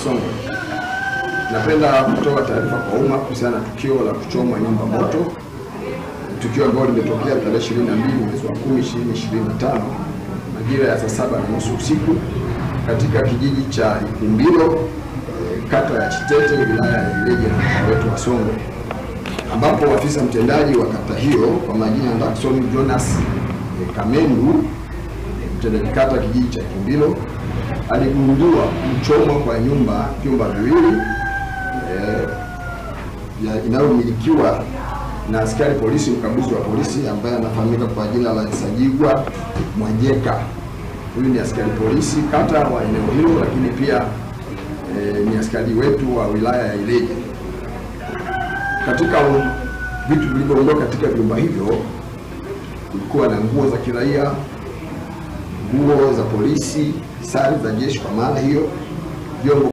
Songwe. Napenda kutoa taarifa kwa umma kuhusiana na tukio la kuchoma nyumba moto, tukio ambalo limetokea tarehe 22 mwezi wa 10 2025 majira ya saa 7:30 usiku katika kijiji cha Ikumbilo, kata ya Chitete, wilaya ya Ileje na mkoa wetu wa Songwe, ambapo afisa mtendaji wa kata hiyo kwa majina Jackson Jonas Kamendu, mtendaji kata kijiji cha Ikumbilo, aligundua kuchomwa kwa vyumba viwili inayomilikiwa na askari polisi mkaguzi wa polisi ambaye anafahamika kwa jina la Sajigwa Mwajeka. Huyu ni askari polisi kata wa eneo hilo, lakini pia ni askari wetu wa wilaya ya Ileje. Katika vitu vilivyoondoka katika vyumba hivyo kulikuwa na nguo za kiraia, nguo za polisi, sare za jeshi kwa maana hiyo, vyombo